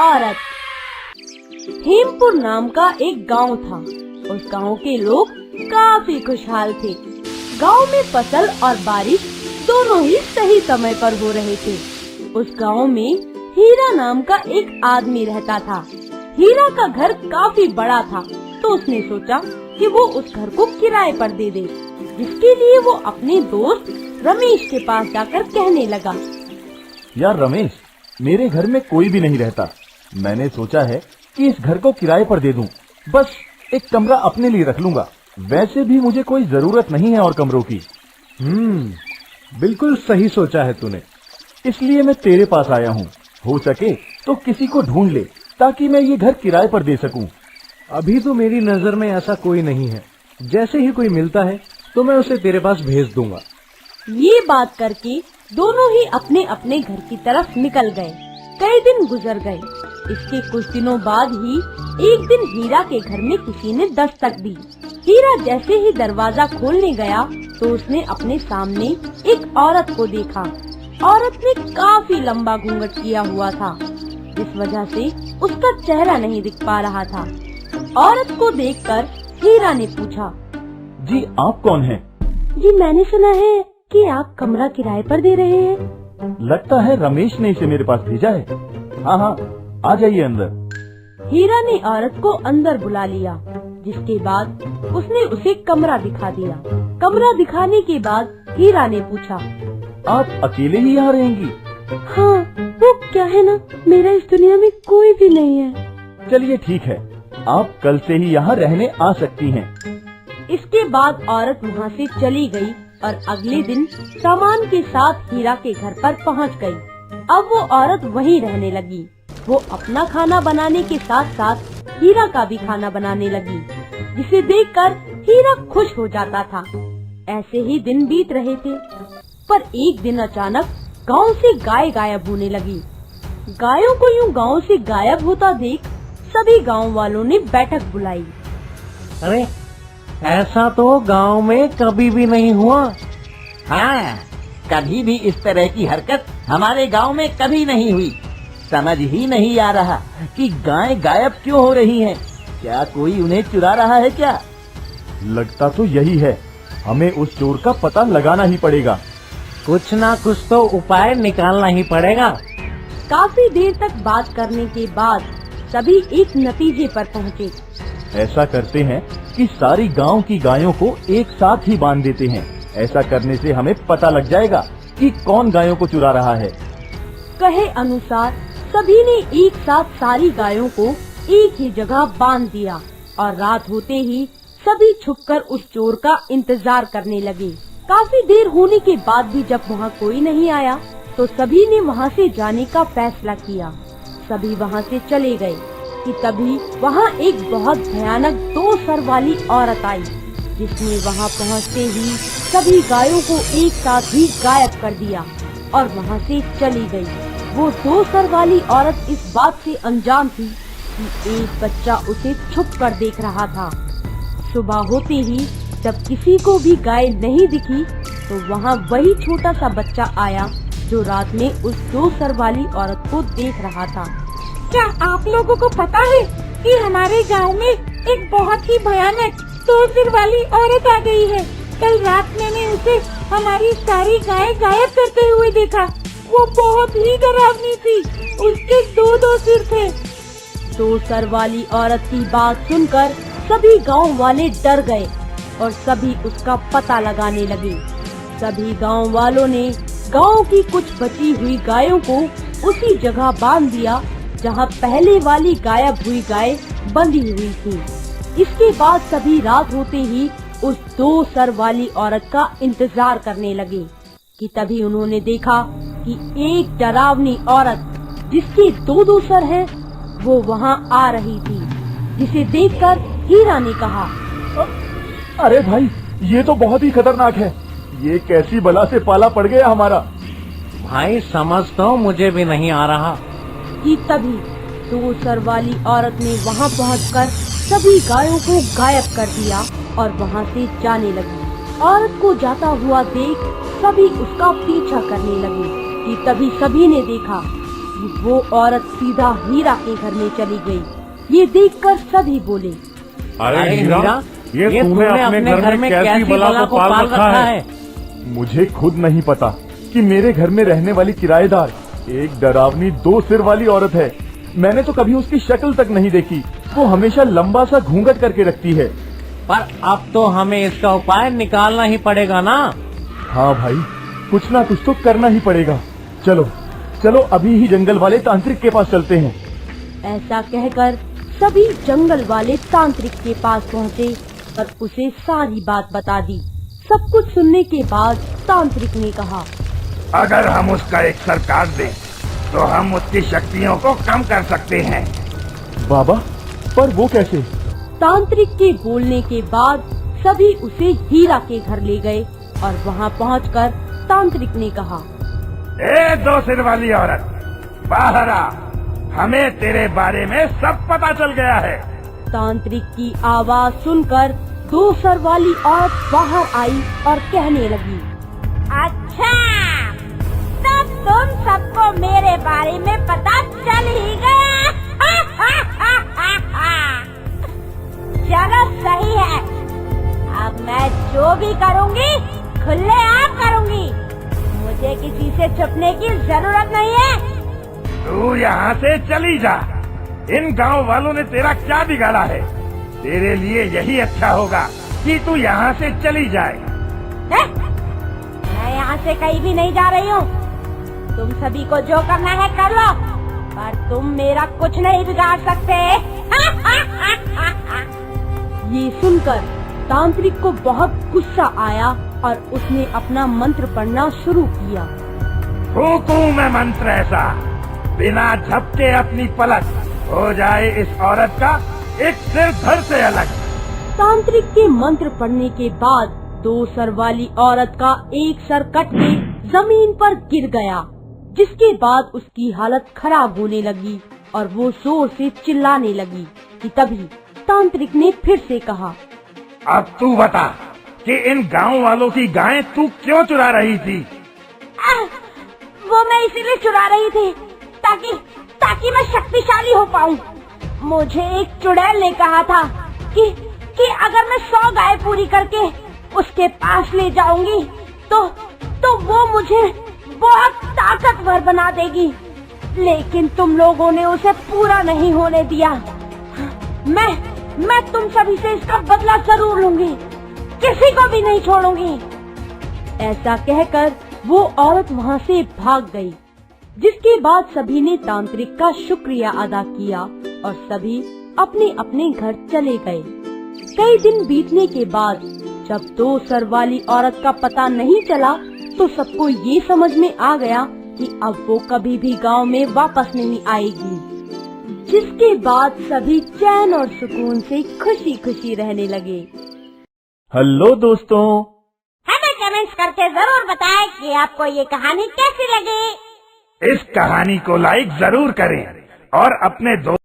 औरत। हेमपुर नाम का एक गांव था। उस गांव के लोग काफी खुशहाल थे। गांव में फसल और बारिश दोनों ही सही समय पर हो रहे थे। उस गांव में हीरा नाम का एक आदमी रहता था। हीरा का घर काफी बड़ा था, तो उसने सोचा कि वो उस घर को किराए पर दे दे, जिसके लिए वो अपने दोस्त रमेश के पास जाकर कहने लगा, यार रमेश, मेरे घर में कोई भी नहीं रहता। मैंने सोचा है कि इस घर को किराए पर दे दूं। बस एक कमरा अपने लिए रख लूंगा। वैसे भी मुझे कोई जरूरत नहीं है और कमरों की। बिल्कुल सही सोचा है तूने। इसलिए मैं तेरे पास आया हूँ। हो सके तो किसी को ढूंढ ले, ताकि मैं ये घर किराए पर दे सकूं। अभी तो मेरी नजर में ऐसा कोई नहीं है। जैसे ही कोई मिलता है तो मैं उसे तेरे पास भेज दूंगा। ये बात करके दोनों ही अपने अपने घर की तरफ निकल गए। कई दिन गुजर गए। इसके कुछ दिनों बाद ही एक दिन हीरा के घर में किसी ने दस्तक दी। हीरा जैसे ही दरवाजा खोलने गया तो उसने अपने सामने एक औरत को देखा। औरत ने काफी लंबा घूंघट किया हुआ था, जिस वजह से उसका चेहरा नहीं दिख पा रहा था। औरत को देखकर हीरा ने पूछा, जी आप कौन हैं? जी मैंने सुना है कि आप कमरा किराए पर दे रहे हैं। लगता है रमेश ने इसे मेरे पास भेजा है। हाँ, आ जाइए अंदर। हीरा ने औरत को अंदर बुला लिया, जिसके बाद उसने उसे कमरा दिखा दिया। कमरा दिखाने के बाद हीरा ने पूछा, आप अकेले ही यहाँ रहेंगी? हाँ, वो क्या है ना, मेरा इस दुनिया में कोई भी नहीं है। चलिए ठीक है, आप कल से ही यहाँ रहने आ सकती हैं। इसके बाद औरत वहाँ से चली गई और अगले दिन सामान के साथ हीरा के घर पर पहुँच गई। अब वो औरत वहीं रहने लगी। वो अपना खाना बनाने के साथ साथ हीरा का भी खाना बनाने लगी, जिसे देखकर हीरा खुश हो जाता था। ऐसे ही दिन बीत रहे थे, पर एक दिन अचानक गांव से गाय गायब होने लगी। गायों को यूं गांव से गायब होता देख सभी गांव वालों ने बैठक बुलाई। अरे ऐसा तो गांव में कभी भी नहीं हुआ। हाँ, कभी भी इस तरह की हरकत हमारे गांव में कभी नहीं हुई। समझ ही नहीं आ रहा कि गाय गायब क्यों हो रही हैं। क्या कोई उन्हें चुरा रहा है क्या? लगता तो यही है। हमें उस चोर का पता लगाना ही पड़ेगा। कुछ ना कुछ तो उपाय निकालना ही पड़ेगा। काफी देर तक बात करने के बाद सभी एक नतीजे पर पहुँचे। ऐसा करते हैं कि सारी गांव की गायों को एक साथ ही बांध देते हैं। ऐसा करने से हमें पता लग जाएगा कि कौन गायों को चुरा रहा है। कहे अनुसार सभी ने एक साथ सारी गायों को एक ही जगह बांध दिया और रात होते ही सभी छुपकर उस चोर का इंतजार करने लगे। काफी देर होने के बाद भी जब वहाँ कोई नहीं आया तो सभी ने वहाँ से जाने का फैसला किया। सभी वहाँ से चले गए कि तभी वहाँ एक बहुत भयानक 2 सर वाली औरत आई, जिसने वहाँ पहुँचते ही सभी गायों को एक साथ ही गायब कर दिया और वहाँ से चली गई। वो 2 सर वाली औरत इस बात से अनजान थी कि एक बच्चा उसे छुप कर देख रहा था। सुबह होते ही जब किसी को भी गाय नहीं दिखी तो वहाँ वही छोटा सा बच्चा आया जो रात में उस 2 सर वाली औरत को देख रहा था। क्या आप लोगों को पता है कि हमारे गांव में एक बहुत ही भयानक 2 सिर वाली औरत आ गई है। कल रात मैंने उसे हमारी सारी गाय गायब करते हुए देखा। वो बहुत ही डरावनी थी। उसके 2 सिर थे। 2 सर वाली औरत की बात सुनकर सभी गांव वाले डर गए और सभी उसका पता लगाने लगे। सभी गांव वालों ने गांव की कुछ बची हुई गायों को उसी जगह बांध दिया जहां पहले वाली गायब हुई गाय बंधी हुई थी। इसके बाद सभी रात होते ही उस 2 सर वाली औरत का इंतजार करने लगे कि तभी उन्होंने देखा कि एक डरावनी औरत जिसके 2 सर हैं वो वहां आ रही थी, जिसे देखकर हीरा ने कहा, अरे भाई, ये तो बहुत ही खतरनाक है। ये कैसी बला से पाला पड़ गया हमारा। भाई समझ तो मुझे भी नहीं आ रहा। कि तभी 2 सर वाली औरत ने वहां पहुंचकर सभी गायों को गायब कर दिया और वहां से जाने लगी। औरत को जाता हुआ देख सभी उसका पीछा करने लगे कि तभी सभी ने देखा कि वो औरत सीधा हीरा के घर में चली गई। ये देखकर सभी बोले, अरे हीरा, ये तूने अपने घर में कैसी बला को पाल रखा है? मुझे खुद नहीं पता कि मेरे घर में रहने वाली किराएदार एक डरावनी 2 सिर वाली औरत है। मैंने तो कभी उसकी शक्ल तक नहीं देखी। वो हमेशा लंबा सा घूंघट करके रखती है। पर अब तो हमें इसका उपाय निकालना ही पड़ेगा ना। हाँ भाई, कुछ ना कुछ तो करना ही पड़ेगा। चलो चलो अभी ही जंगल वाले तांत्रिक के पास चलते हैं। ऐसा कहकर सभी जंगल वाले तांत्रिक के पास पहुँचे और उसे सारी बात बता दी। सब कुछ सुनने के बाद तांत्रिक ने कहा, अगर हम उसका एक सर काट दें तो हम उसकी शक्तियों को कम कर सकते हैं। बाबा, पर वो कैसे? तांत्रिक के बोलने के बाद सभी उसे हीरा के घर ले गए और वहाँ पहुंचकर तांत्रिक ने कहा, ए 2 सिर वाली औरत, बाहर आ, हमें तेरे बारे में सब पता चल गया है। तांत्रिक की आवाज सुनकर 2 सर वाली औरत बाहर आई और कहने लगी, अच्छा, तब तुम सबको मेरे बारे में पता चल ही गया। चलो सही है, अब मैं जो भी करूँगी खुलेआम करूँगी। मुझे किसी से छुपने की जरूरत नहीं है। तू यहाँ से चली जा। इन गांव वालों ने तेरा क्या बिगाड़ा है? तेरे लिए यही अच्छा होगा कि तू यहाँ से चली जाए। मैं यहाँ से कहीं भी नहीं जा रही हूँ। तुम सभी को जो करना है कर लो, पर तुम मेरा कुछ नहीं बिगाड़ सकते। ये सुनकर तांत्रिक को बहुत गुस्सा आया और उसने अपना मंत्र पढ़ना शुरू किया। फूंकूं मैं मंत्र ऐसा, बिना झपके अपनी पलक, हो जाए इस औरत का एक सिर धड़ से अलग। तांत्रिक के मंत्र पढ़ने के बाद 2 सर वाली औरत का एक सर कट के जमीन पर गिर गया, जिसके बाद उसकी हालत खराब होने लगी और वो जोर से चिल्लाने लगी कि तभी तांत्रिक ने फिर से कहा, अब तू बता कि इन गांव वालों की गायें तू क्यों चुरा रही थी? वो मैं इसीलिए चुरा रही थी ताकि मैं शक्तिशाली हो पाऊं। मुझे एक चुड़ैल ने कहा था कि अगर मैं 100 गाय पूरी करके उसके पास ले जाऊंगी तो वो मुझे बहुत ताकतवर बना देगी। लेकिन तुम लोगों ने उसे पूरा नहीं होने दिया। मैं तुम सभी से इसका बदला जरूर लूंगी, किसी को भी नहीं छोड़ूंगी। ऐसा कहकर वो औरत वहाँ से भाग गई, जिसके बाद सभी ने तांत्रिक का शुक्रिया अदा किया और सभी अपने अपने घर चले गए। कई दिन बीतने के बाद जब 2 सर वाली औरत का पता नहीं चला तो सबको ये समझ में आ गया कि अब वो कभी भी गांव में वापस नहीं आएगी। जिसके बाद सभी चैन और सुकून से खुशी खुशी रहने लगे। हेलो दोस्तों, हमें कमेंट्स करके जरूर बताएं कि आपको ये कहानी कैसी लगी। इस कहानी को लाइक जरूर करें और अपने दोस्तों